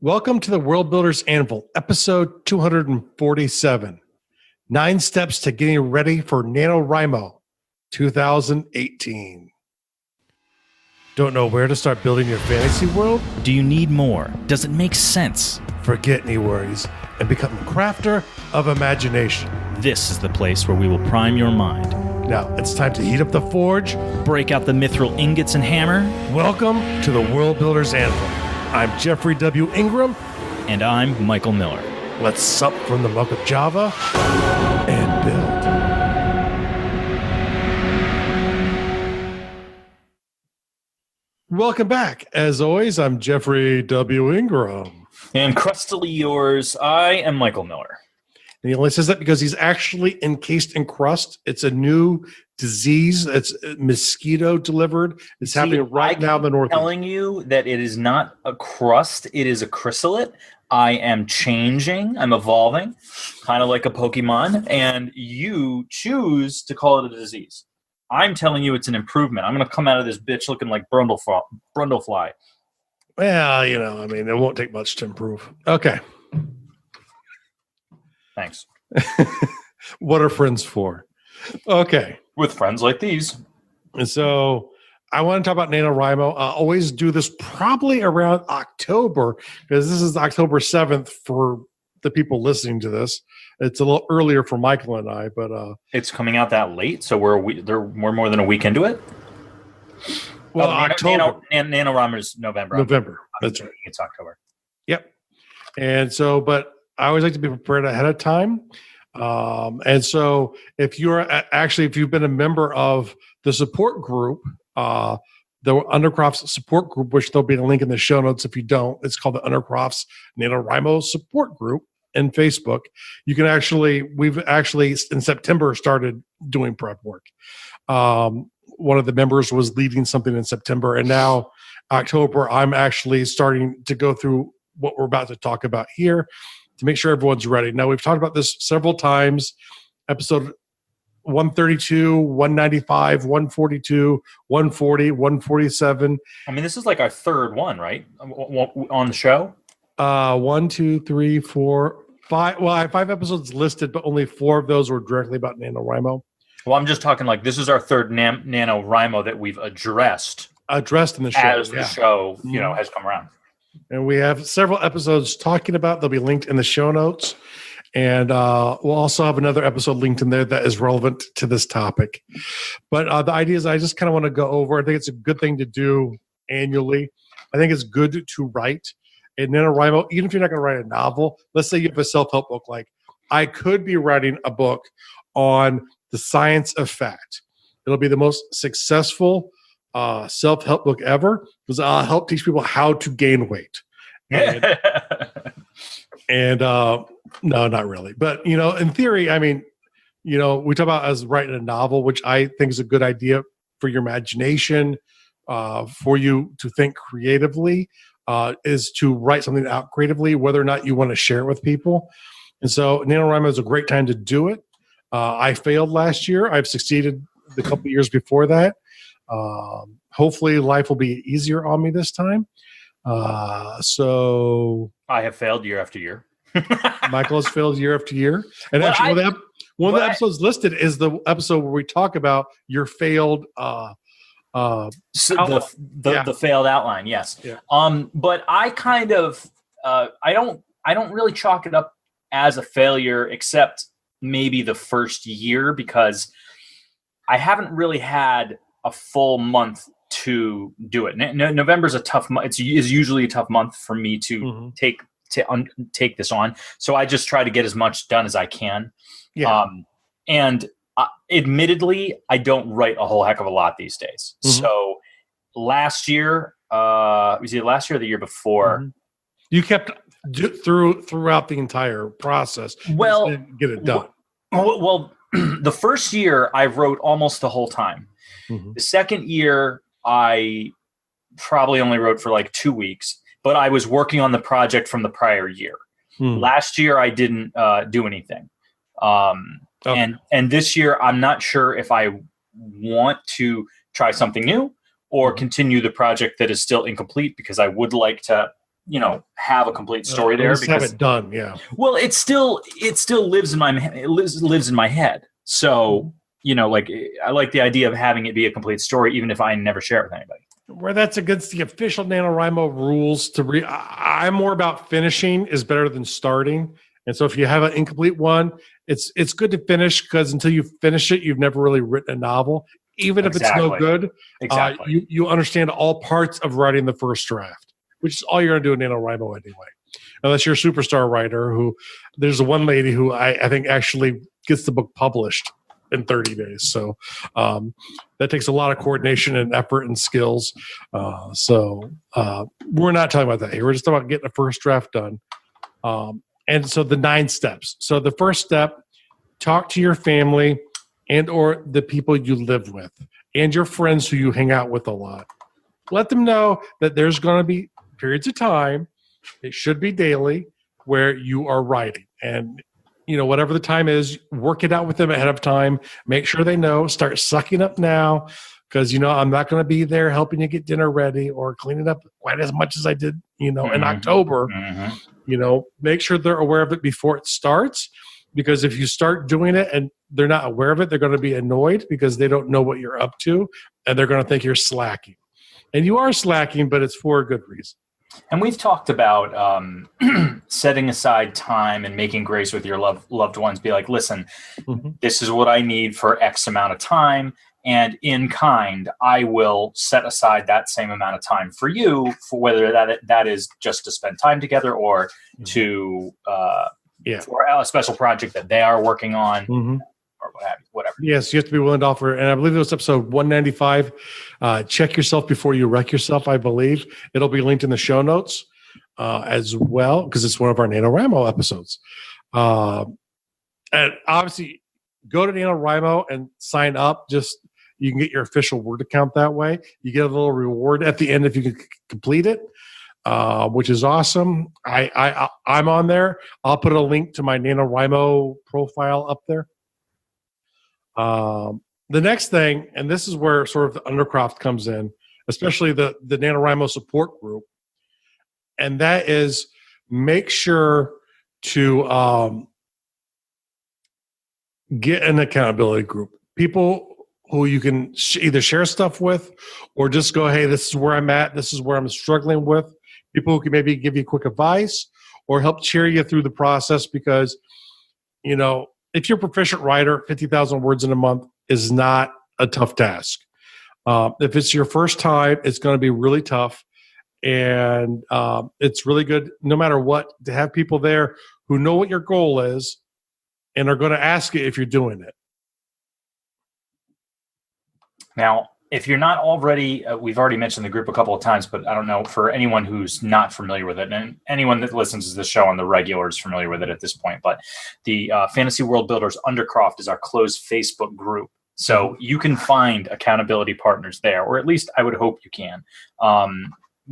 Welcome to the World Builders Anvil, episode 247. 9 steps to getting ready for NaNoWriMo 2018. Don't know where to start building your fantasy world? Do you need more? Does it make sense? Forget any worries and become a crafter of imagination. This is the place where we will prime your mind. Now, it's time to heat up the forge. Break out the mithril ingots and hammer. Welcome to the World Builders Anvil. I'm Jeffrey W. Ingram. And I'm Michael Miller. Let's sup from the milk of Java and build. Welcome back. As always, I'm Jeffrey W. Ingram. And crustily yours, I am Michael Miller. And he only says that because he's actually encased in crust. It's a new disease. It's mosquito delivered. It's happening right now in the Northeast. I'm telling you that it is not a crust. It is a chrysalid. I am changing. I'm evolving, kind of like a Pokemon. And you choose to call it a disease. I'm telling you it's an improvement. I'm going to come out of this bitch looking like Brundlefly. Well, it won't take much to improve. Okay. Thanks. What are friends for? Okay. With friends like these. And so I want to talk about NaNoWriMo. I always do this probably around October because this is October 7th for the people listening to this. It's a little earlier for Michael and I, but it's coming out that late, so we're more than a week into it. Well, October. NaNoWriMo is November. November. That's right. It's October. Yep. And so, but I always like to be prepared ahead of time. And so if you've been a member of the support group, the Undercrofts support group, which there'll be a link in the show notes. If you don't, it's called the Undercrofts NaNoWriMo support group in Facebook. We've actually in September started doing prep work. One of the members was leading something in September, and now October, I'm actually starting to go through what we're about to talk about here to make sure everyone's ready. Now, we've talked about this several times, episode 132, 195, 142, 140, 147. I mean, this is like our third one, right? On the show? 1, 2, 3, 4, 5. Well, I have 5 episodes listed, but only 4 of those were directly about NaNoWriMo. Well, I'm just talking like this is our third NaNoWriMo that we've addressed in the show. As the show, has come around. And we have several episodes talking about. They'll be linked in the show notes. And we'll also have another episode linked in there that is relevant to this topic. But the idea is I just kind of want to go over. I think it's a good thing to do annually. I think it's good to write a NaNoWriMo, even if you're not going to write a novel. Let's say you have a self-help book. Like I could be writing a book on the science of fat. It'll be the most successful self-help book ever because I'll help teach people how to gain weight. And no, not really. But, in theory, we talk about as writing a novel, which I think is a good idea for your imagination, for you to think creatively, is to write something out creatively, whether or not you want to share it with people. And so NaNoWriMo is a great time to do it. I failed last year. I've succeeded the couple of years before that. Hopefully life will be easier on me this time. So I have failed year after year. Michael has failed year after year. And one of the episodes listed is the episode where we talk about your failed the failed outline. Yes. Yeah. But I kind of I don't really chalk it up as a failure except maybe the first year because I haven't really had a full month to do it. November's a tough month. It's usually a tough month for me to take this on. So I just try to get as much done as I can. Yeah. Admittedly, I don't write a whole heck of a lot these days. So last year, was it last year or the year before? You kept throughout the entire process. Well, didn't get it done. Well, the first year I wrote almost the whole time. The second year I probably only wrote for like 2 weeks, but I was working on the project from the prior year. Last year I didn't do anything. And this year I'm not sure if I want to try something new or continue the project that is still incomplete because I would like to have a complete story there, because have it done. Yeah. Well, it still lives in my head. So, I like the idea of having it be a complete story, even if I never share it with anybody. Where that's against the official NaNoWriMo rules I'm more about finishing is better than starting. And so if you have an incomplete one, it's good to finish, because until you finish it, you've never really written a novel. Even if it's no good, you understand all parts of writing the first draft, which is all you're going to do in NaNoWriMo anyway. Unless you're a superstar writer there's one lady who I think actually gets the book published in 30 days. So that takes a lot of coordination and effort and skills. So we're not talking about that here. We're just talking about getting a first draft done. And so the 9 steps. So the first step, talk to your family and or the people you live with and your friends who you hang out with a lot. Let them know that there's going to be periods of time, it should be daily, where you are writing. And whatever the time is, work it out with them ahead of time. Make sure they know. Start sucking up now, because I'm not going to be there helping you get dinner ready or cleaning up quite as much as I did, in October. Make sure they're aware of it before it starts, because if you start doing it and they're not aware of it, they're going to be annoyed because they don't know what you're up to, and they're going to think you're slacking. And you are slacking, but it's for a good reason. And we've talked about setting aside time and making grace with your loved ones. Be like, listen, this is what I need for X amount of time. And in kind, I will set aside that same amount of time for you, for whether that is just to spend time together or to for a special project that they are working on. Or what have you, whatever. Yes, you have to be willing to offer. And I believe it was episode 195. Check yourself before you wreck yourself, I believe. It'll be linked in the show notes as well, because it's one of our NaNoWriMo episodes. And obviously, go to NaNoWriMo and sign up. You can get your official Word account that way. You get a little reward at the end if you can complete it, which is awesome. I'm on there. I'll put a link to my NaNoWriMo profile up there. The next thing, and this is where sort of the undercroft comes in, especially the NaNoWriMo support group, and that is make sure to get an accountability group. People who you can either share stuff with or just go, hey, this is where I'm at, this is where I'm struggling with. People who can maybe give you quick advice or help cheer you through the process, because, if you're a proficient writer, 50,000 words in a month is not a tough task. If it's your first time, it's going to be really tough. And it's really good, no matter what, to have people there who know what your goal is and are going to ask you if you're doing it. Now, if you're not already, we've already mentioned the group a couple of times, but I don't know, for anyone who's not familiar with it, and anyone that listens to the show on the regular is familiar with it at this point, but the Fantasy World Builders Undercroft is our closed Facebook group. So you can find accountability partners there, or at least I would hope you can.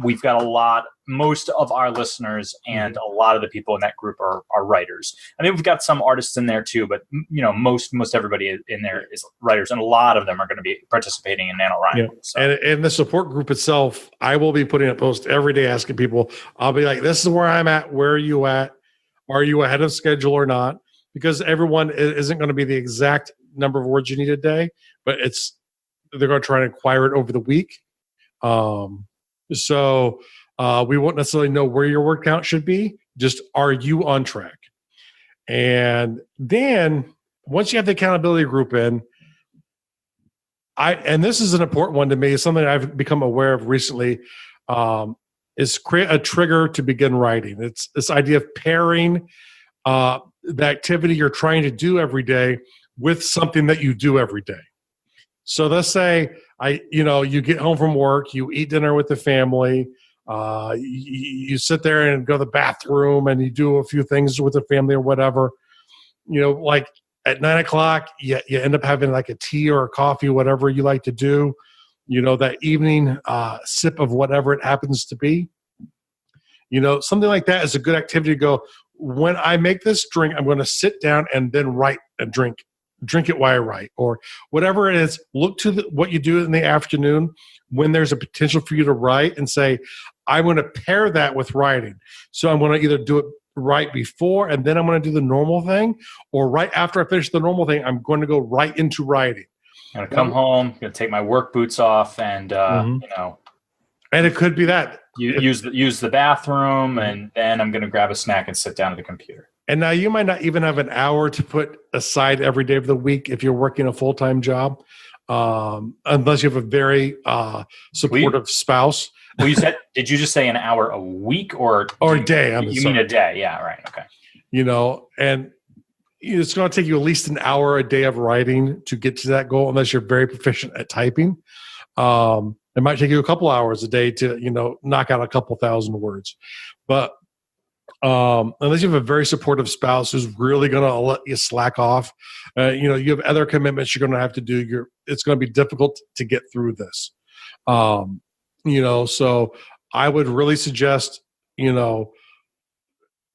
We've got most of our listeners and a lot of the people in that group are writers. I mean, we've got some artists in there too, but most everybody in there is writers, and a lot of them are going to be participating in NaNoWriMo. Yeah. So. And the support group itself, I will be putting a post every day asking people, I'll be like, this is where I'm at. Where are you at? Are you ahead of schedule or not? Because everyone isn't going to be the exact number of words you need a day, but they're going to try and acquire it over the week. So we won't necessarily know where your word count should be. Just, are you on track? And then once you have the accountability group in, and this is an important one to me, something I've become aware of recently, is create a trigger to begin writing. It's this idea of pairing the activity you're trying to do every day with something that you do every day. So let's say you get home from work, you eat dinner with the family, you sit there and go to the bathroom and you do a few things with the family or whatever. Like at 9 o'clock, you end up having like a tea or a coffee, whatever you like to do. That evening sip of whatever it happens to be. Something like that is a good activity to go, when I make this drink, I'm going to sit down and then write a drink it while I write, or whatever it is. Look to what you do in the afternoon when there's a potential for you to write and say, I'm going to pair that with writing. So I'm going to either do it right before and then I'm going to do the normal thing, or right after I finish the normal thing, I'm going to go right into writing. I'm going to come home, going to take my work boots off and, and it could be that. Use the bathroom, and then I'm going to grab a snack and sit down at the computer. And now you might not even have an hour to put aside every day of the week if you're working a full-time job, unless you have a very supportive spouse. Well, did you just say an hour a week or a day? You mean a day? Yeah, right. Okay. And it's going to take you at least an hour a day of writing to get to that goal, unless you're very proficient at typing. It might take you a couple hours a day to, knock out a couple thousand words. But unless you have a very supportive spouse who's really going to let you slack off, you have other commitments you're going to have to do. It's going to be difficult to get through this. So I would really suggest,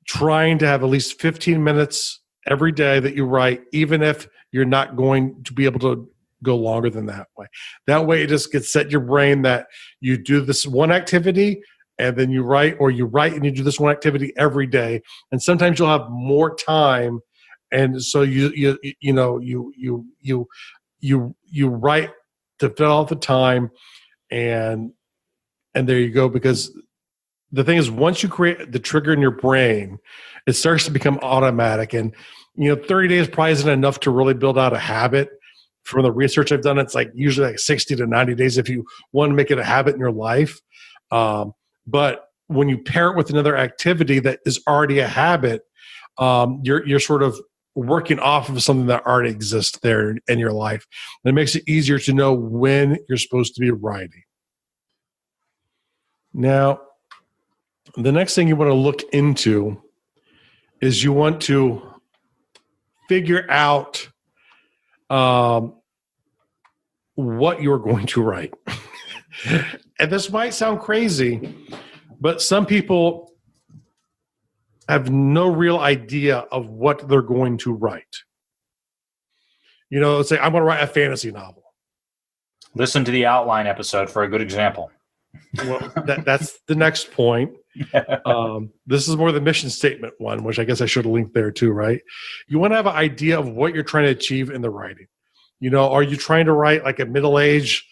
trying to have at least 15 minutes every day that you write, even if you're not going to be able to go longer than that way. That way it just gets set in your brain that you do this one activity and then you write, or you write and you do this one activity every day. And sometimes you'll have more time. And so you write to fill out the time, and there you go. Because the thing is, once you create the trigger in your brain, it starts to become automatic. And 30 days probably isn't enough to really build out a habit. From the research I've done, it's usually 60 to 90 days if you want to make it a habit in your life. But when you pair it with another activity that is already a habit, you're sort of working off of something that already exists there in your life. And it makes it easier to know when you're supposed to be writing. Now, the next thing you want to look into is you want to figure out what you're going to write. And this might sound crazy, but some people have no real idea of what they're going to write. Let's say I'm going to write a fantasy novel. Listen to the outline episode for a good example. Well, that's the next point. This is more the mission statement one, which I guess I should have linked there too, right? You want to have an idea of what you're trying to achieve in the writing. Are you trying to write like a middle-aged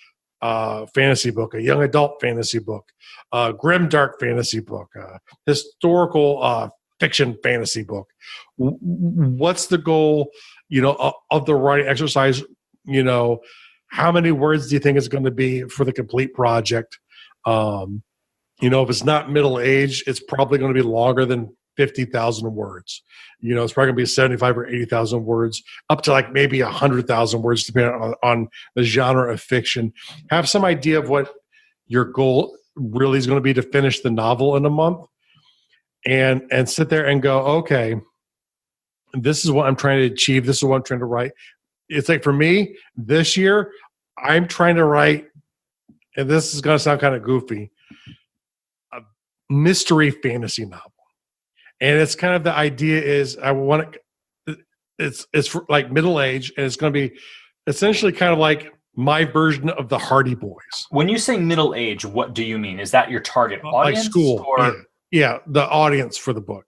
fantasy book, a young adult fantasy book, a grimdark fantasy book, a historical fiction fantasy book? What's the goal, of the writing exercise? How many words do you think is going to be for the complete project? If it's not middle age, it's probably going to be longer than 50,000 words. It's probably going to be 75 or 80,000 words, up to maybe 100,000 words, depending on the genre of fiction. Have some idea of what your goal really is going to be to finish the novel in a month, and sit there and go, okay, this is what I'm trying to achieve. This is what I'm trying to write. It's for me this year, I'm trying to write, and this is going to sound kind of goofy, a mystery fantasy novel. And it's kind of the idea is I want it's for middle age, and it's going to be essentially kind of like my version of the Hardy Boys. When you say middle age, what do you mean? Is that your target audience? Like school. Or? Yeah, the audience for the book.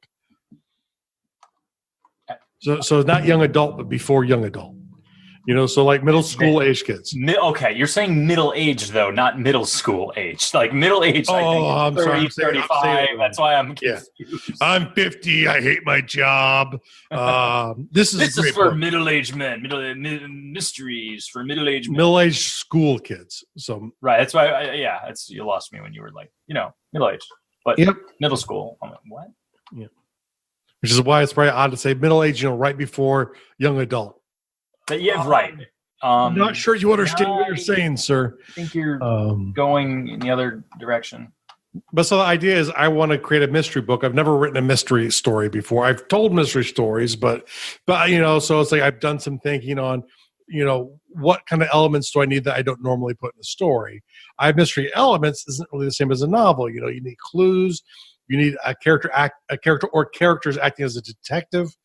So not young adult, but before young adult. So middle school age kids. Okay, you're saying middle age though, not middle school age. Middle age. I'm 30, sorry, 35. That's why I'm confused. Yeah. I'm 50. I hate my job. This is for middle-aged men. Mysteries for middle-aged men. Middle-aged school kids. So right. That's why. You lost me when you were middle-aged, but middle school. I'm like, what? Yeah. Which is why it's probably odd to say middle-aged. Right before young adult. Yeah, right. I'm not sure you understand what you're saying, sir. I think you're going in the other direction. But so the idea is I want to create a mystery book. I've never written a mystery story before. I've told mystery stories, but so it's I've done some thinking on, what kind of elements do I need that I don't normally put in a story? I have mystery elements isn't really the same as a novel. You need clues. You need a character or characters acting as a detective.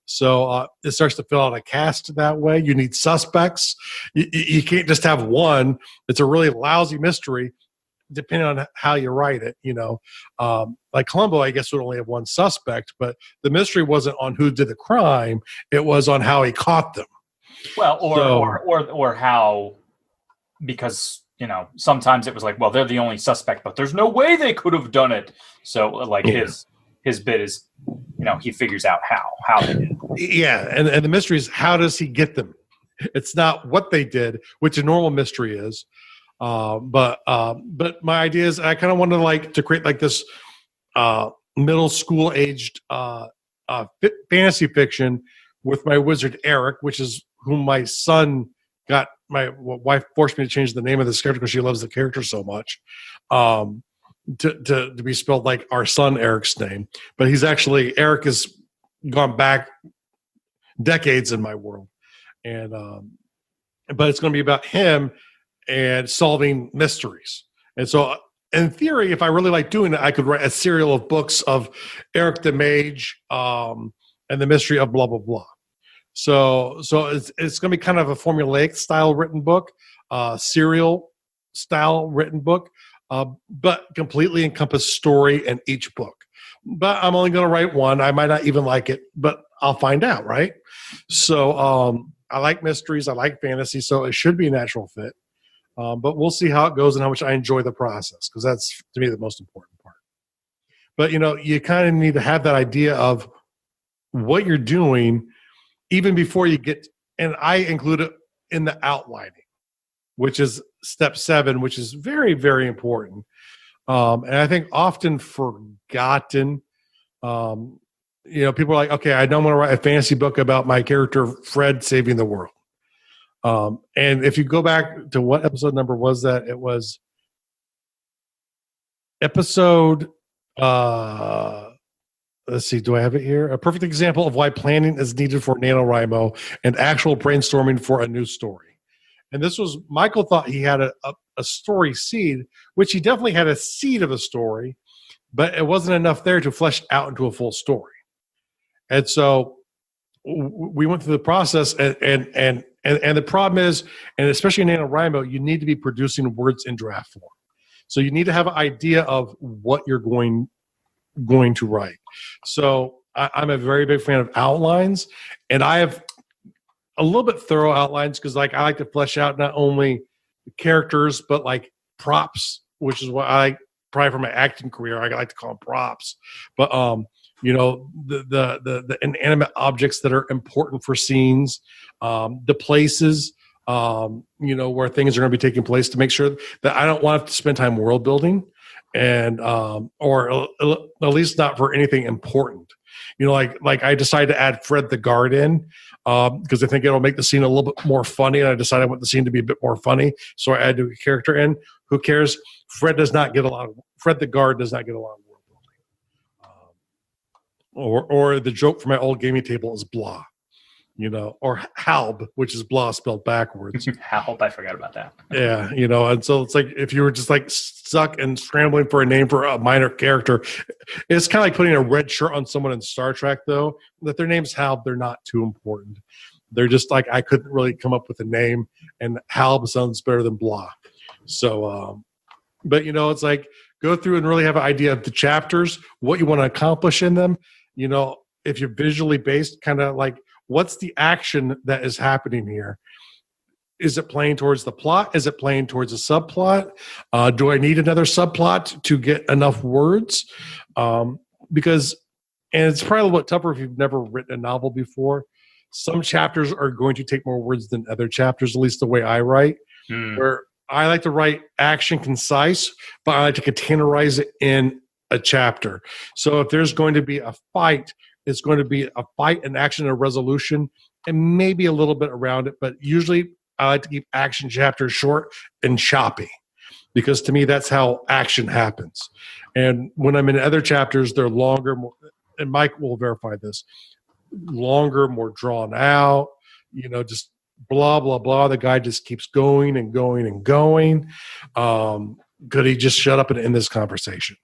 So it starts to fill out a cast that way. You need suspects. You can't just have one. It's a really lousy mystery. depending on how you write it, like Columbo, I guess would only have one suspect, but the mystery wasn't on who did the crime; it was on how he caught them. Well, or how, because sometimes it was like, well, they're the only suspect, but there's no way they could have done it. So like his bit is, he figures out how they did it. Yeah, and the mystery is, how does he get them? It's not what they did, which a normal mystery is. But my idea is, I kind of wanted to create like this middle school aged fantasy fiction with my wizard Eric, which is whom my son got. My wife forced me to change the name of this character because she loves the character so much, to be spelled like our son Eric's name. But he's actually, Eric has gone back decades in my world, and but it's going to be about him and solving mysteries. And so, in theory, if I really like doing it, I could write a serial of books of Eric the Mage and the mystery of blah blah blah. So it's going to be kind of a formulaic style written book, serial style written book, but completely encompass story in each book. But I'm only going to write one. I might not even like it, but I'll find out, right? So I like mysteries. I like fantasy, so it should be a natural fit. But we'll see how it goes and how much I enjoy the process, because that's, to me, the most important part. But, you kind of need to have that idea of what you're doing even before you get, and I include it in the outlining, which is step 7, which is very, very important. And I think often forgotten. People are like, okay, I don't want to write a fantasy book about my character Fred saving the world. And if you go back to what episode number was that? It was episode, let's see, do I have it here? A perfect example of why planning is needed for NaNoWriMo and actual brainstorming for a new story. And this was, Michael thought he had a story seed, which he definitely had a seed of a story, but it wasn't enough there to flesh out into a full story. And so we went through the process, and the problem is, and especially in NaNoWriMo, you need to be producing words in draft form. So you need to have an idea of what you're going to write. So I'm a very big fan of outlines, and I have a little bit thorough outlines because I like to flesh out not only the characters but like props, which is what I probably from my acting career I like to call them props. But the inanimate objects that are important for scenes, the places, where things are going to be taking place, to make sure that I don't want to spend time world building, and or at least not for anything important. Like I decided to add Fred the guard in because I think it'll make the scene a little bit more funny, and I decided I want the scene to be a bit more funny, so I added a character in. Who cares? Fred the guard does not get a lot of world building. Or the joke from my old gaming table is blah. Or Halb, which is blah spelled backwards. Halb, I forgot about that. Yeah, and so it's like if you were just like stuck and scrambling for a name for a minor character, it's kind of like putting a red shirt on someone in Star Trek, though, that their name's Halb, they're not too important. They're just like, I couldn't really come up with a name, and Halb sounds better than blah. So, but it's like, go through and really have an idea of the chapters, what you want to accomplish in them. If you're visually based, kind of like, what's the action that is happening here? Is it playing towards the plot? Is it playing towards a subplot? Do I need another subplot to get enough words? Because, and it's probably a little bit tougher if you've never written a novel before. Some chapters are going to take more words than other chapters, at least the way I write. Where I like to write action concise, but I like to containerize it in a chapter. So if there's going to be a fight, it's going to be a fight, an action, a resolution, and maybe a little bit around it. But usually I like to keep action chapters short and choppy, because to me, that's how action happens. And when I'm in other chapters, they're longer, more, and Mike will verify this, longer, more drawn out, just blah, blah, blah. The guy just keeps going and going and going. Could he just shut up and end this conversation?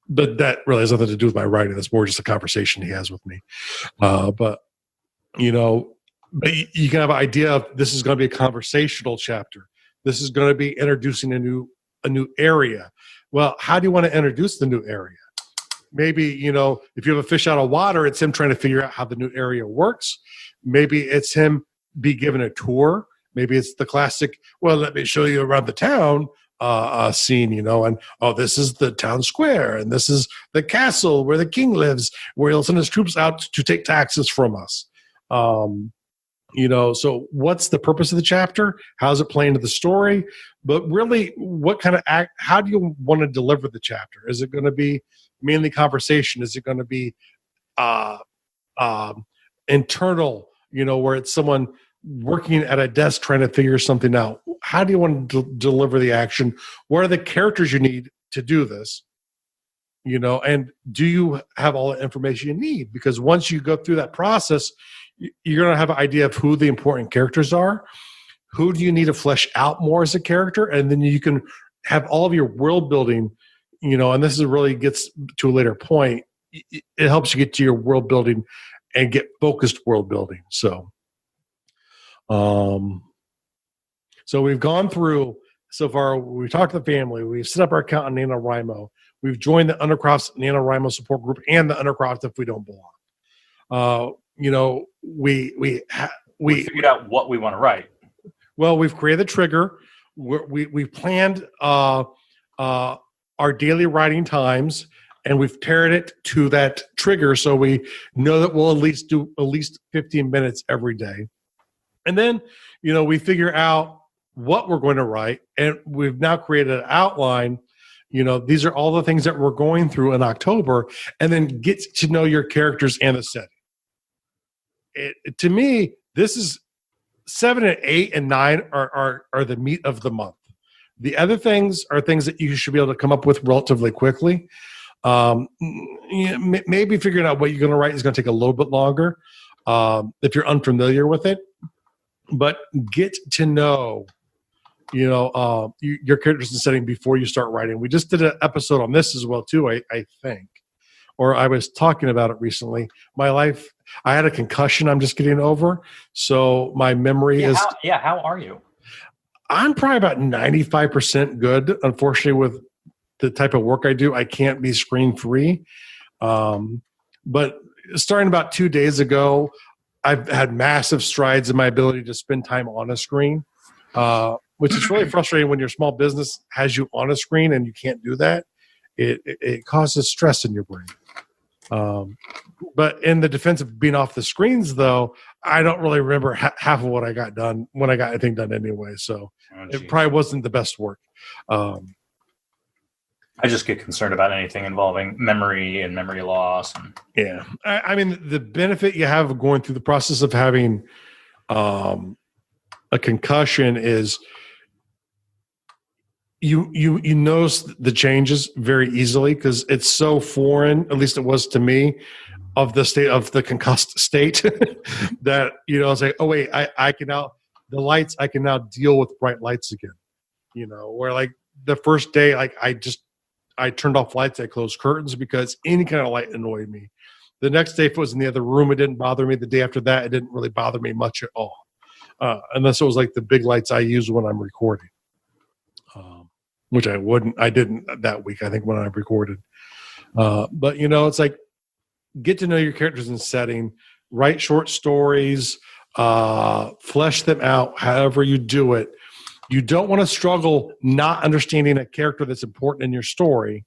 But that really has nothing to do with my writing. That's more just a conversation he has with me. But you can have an idea of, this is going to be a conversational chapter. This is going to be introducing a new a new area. Well, how do you want to introduce the new area? Maybe, if you have a fish out of water, it's him trying to figure out how the new area works. Maybe it's him be given a tour. Maybe it's the classic, well, let me show you around the town scene, and, oh, this is the town square, and this is the castle where the king lives, where he'll send his troops out to take taxes from us. So what's the purpose of the chapter? How's it play into the story? But really, what kind of how do you want to deliver the chapter? Is it going to be mainly conversation? Is it going to be internal, where it's someone working at a desk trying to figure something out? How do you want to deliver the action? What are the characters you need to do this? And do you have all the information you need? Because once you go through that process, you're going to have an idea of who the important characters are. Who do you need to flesh out more as a character? And then you can have all of your world building, and this is really gets to a later point. It helps you get to your world building and get focused world building. So we've gone through so far. We talked to the family. We've set up our account on NaNoWriMo. We've joined the Undercroft's NaNoWriMo support group and the Undercroft if we don't belong. We figured out what we want to write. Well, we've created the trigger. We planned our daily writing times, and we've tailored it to that trigger, so we know that we'll at least do 15 minutes every day. And then, we figure out what we're going to write, and we've now created an outline. These are all the things that we're going through in October, and then get to know your characters and the setting. To me, this is 7 and 8 and 9 are the meat of the month. The other things are things that you should be able to come up with relatively quickly. Maybe figuring out what you're going to write is going to take a little bit longer if you're unfamiliar with it. But get to know, your characters and setting before you start writing. We just did an episode on this as well too, I think, or I was talking about it recently. My life, I had a concussion I'm just getting over, so my memory is. How are you? I'm probably about 95% good. Unfortunately, with the type of work I do, I can't be screen free. But starting about 2 days ago, I've had massive strides in my ability to spend time on a screen, which is really frustrating when your small business has you on a screen and you can't do that. It causes stress in your brain. But in the defense of being off the screens, though, I don't really remember half of what I got done when I got anything done anyway. So it probably wasn't the best work. I just get concerned about anything involving memory and memory loss. Yeah. I mean, the benefit you have of going through the process of having a concussion is you notice the changes very easily because it's so foreign, at least it was to me, of the state of the concussed state that, it's like, oh wait, I can now deal with bright lights again, where like the first day, like I turned off lights, I closed curtains because any kind of light annoyed me. The next day, if it was in the other room, it didn't bother me. The day after that, it didn't really bother me much at all. Unless it was like the big lights I use when I'm recording. Which I didn't that week, I think, when I recorded. But, it's like, get to know your characters and setting, write short stories, flesh them out however you do it. You don't want to struggle not understanding a character that's important in your story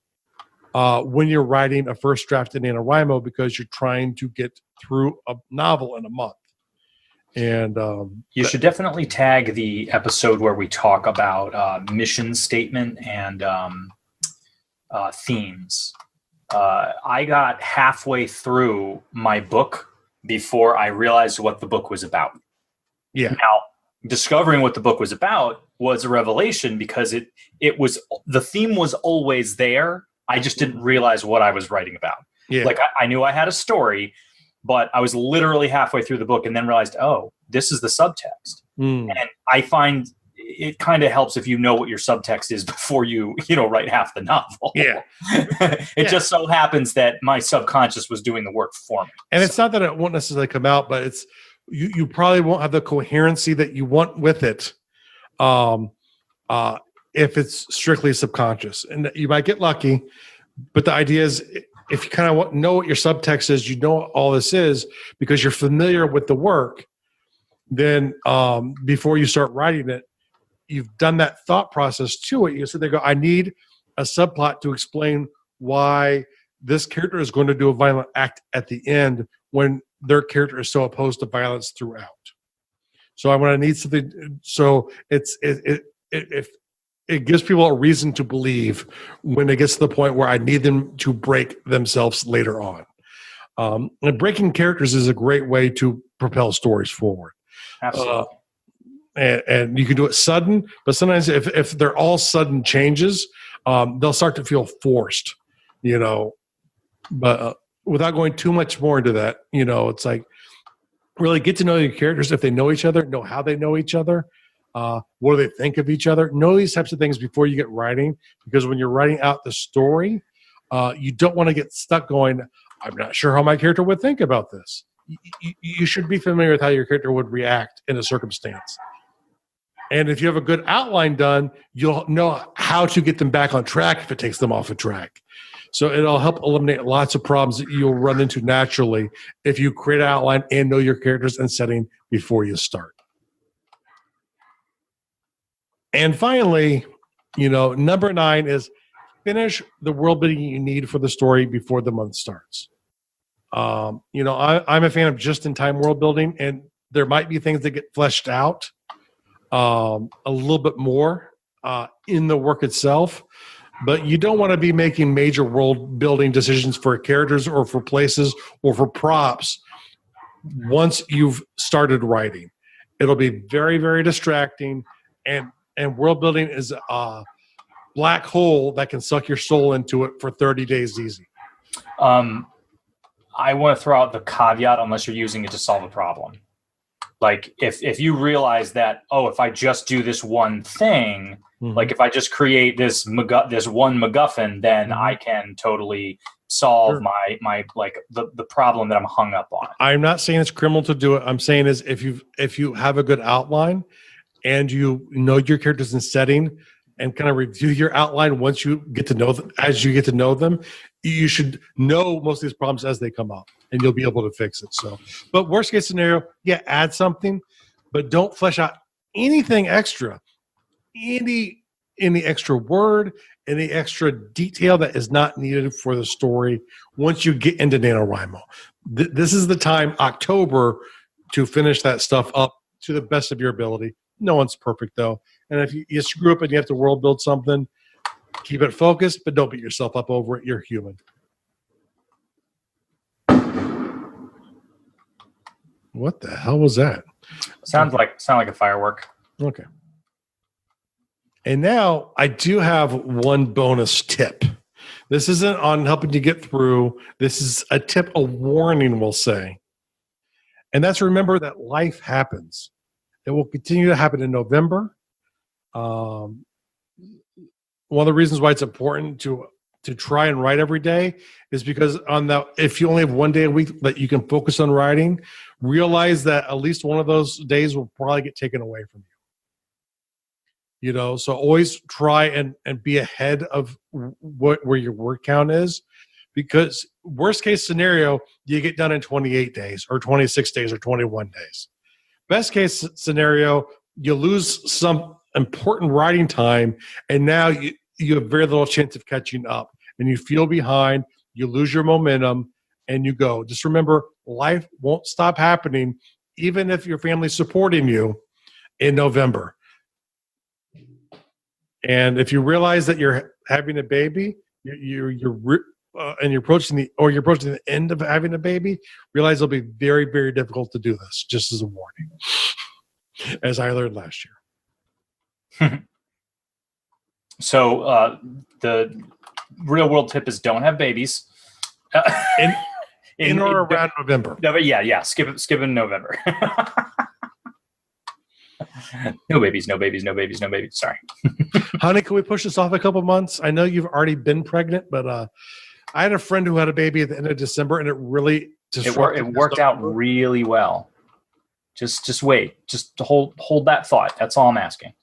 when you're writing a first draft in NaNoWriMo because you're trying to get through a novel in a month. And you should definitely tag the episode where we talk about mission statement and themes. I got halfway through my book before I realized what the book was about. Yeah. Now, discovering what the book was about was a revelation because the theme was always there. I just didn't realize what I was writing about. Yeah. Like I knew I had a story, but I was literally halfway through the book and then realized, oh, this is the subtext. And I find it kind of helps if you know what your subtext is before you write half the novel. Yeah. It just so happens that my subconscious was doing the work for me. And it's not that it won't necessarily come out, but it's you probably won't have the coherency that you want with it. if it's strictly subconscious. And you might get lucky, but the idea is if you kind of know what your subtext is, you know what all this is because you're familiar with the work, then before you start writing it, you've done that thought process to it. You sit there and go, I need a subplot to explain why this character is going to do a violent act at the end when their character is so opposed to violence throughout. So I'm going to need something. So it gives people a reason to believe when it gets to the point where I need them to break themselves later on. And breaking characters is a great way to propel stories forward. Absolutely. And you can do it sudden, but sometimes if they're all sudden changes, they'll start to feel forced, but without going too much more into that, it's like really get to know your characters. If they know each other, know how they know each other. What do they think of each other? Know these types of things before you get writing, because when you're writing out the story, you don't want to get stuck going, I'm not sure how my character would think about this. You should be familiar with how your character would react in a circumstance. And if you have a good outline done, you'll know how to get them back on track if it takes them off a track. So it'll help eliminate lots of problems that you'll run into naturally if you create an outline and know your characters and setting before you start. And finally, number 9 is finish the world building you need for the story before the month starts. I'm a fan of just-in-time world building, and there might be things that get fleshed out a little bit more in the work itself, but you don't want to be making major world building decisions for characters or for places or for props once you've started writing. It'll be very, very distracting, and world building is a black hole that can suck your soul into it for 30 days easy. I want to throw out the caveat unless you're using it to solve a problem. Like if you realize that, if I just do this one thing, like if I just create this one MacGuffin, then I can totally solve my the problem that I'm hung up on. I'm not saying it's criminal to do it. I'm saying is if you have a good outline and you know your characters and setting and kind of review your outline once you get to know them, as you get to know them, you should know most of these problems as they come up, and you'll be able to fix it. So, but worst case scenario, add something, but don't flesh out anything extra, any extra word, any extra detail that is not needed for the story. Once you get into NaNoWriMo, this is the time, October, to finish that stuff up to the best of your ability. No one's perfect though, and if you screw up and you have to world build something, keep it focused, but don't beat yourself up over it. You're human. What the hell was that? Sound like a firework. Okay. And now I do have one bonus tip. This isn't on helping you get through. This is a tip, a warning, we'll say. And that's remember that life happens. It will continue to happen in November. One of the reasons why it's important to try and write every day is because if you only have one day a week that you can focus on writing, realize that at least one of those days will probably get taken away from you. So always try and be ahead of where your word count is, because worst case scenario, you get done in 28 days or 26 days or 21 days. Best case scenario, you lose some important writing time, and now you have very little chance of catching up, and you feel behind, you lose your momentum, and you go. Just remember, life won't stop happening, even if your family's supporting you in November. And if you realize that you're having a baby, you're approaching the end of having a baby, realize it'll be very, very difficult to do this, just as a warning, as I learned last year. So the real world tip is don't have babies. In or around November. Yeah. Skip in November. No babies. Sorry. Honey, can we push this off a couple months? I know you've already been pregnant, but I had a friend who had a baby at the end of December, and it really worked out really well. Just wait. Just hold that thought. That's all I'm asking.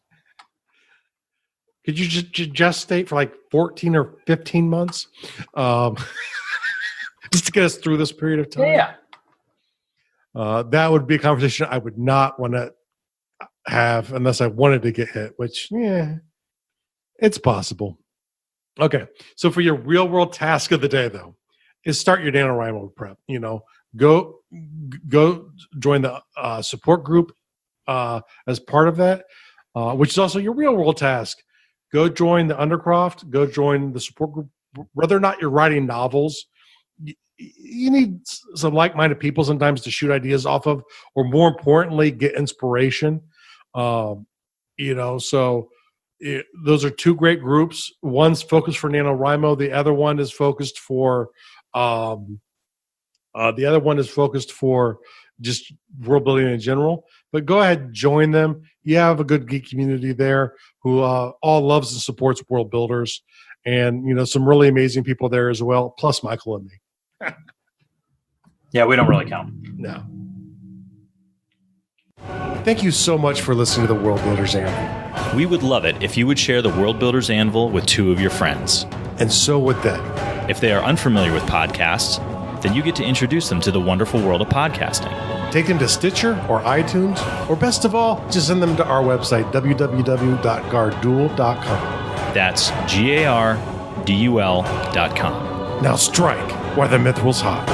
Could you just gestate for like 14 or 15 months? Just to get us through this period of time? Yeah. That would be a conversation I would not want to have unless I wanted to get hit, which, it's possible. Okay. So for your real world task of the day, though, is start your NaNoWriMo prep. Go join the support group as part of that, which is also your real world task. Go join the Undercroft. Go join the support group. Whether or not you're writing novels, you need some like-minded people sometimes to shoot ideas off of, or more importantly, get inspiration. So those are two great groups. One's focused for NaNoWriMo. The other one is focused for just world building in general. But go ahead and join them. You have a good geek community there who all loves and supports world builders, and some really amazing people there as well. Plus Michael and me. Yeah, we don't really count. No. Thank you so much for listening to the World Builders Anvil. We would love it if you would share the World Builders Anvil with 2 of your friends. And so would they. If they are unfamiliar with podcasts, then you get to introduce them to the wonderful world of podcasting. Take them to Stitcher or iTunes, or best of all, just send them to our website, www.gardul.com. That's GARDUL.com. Now strike while the mithril's hot.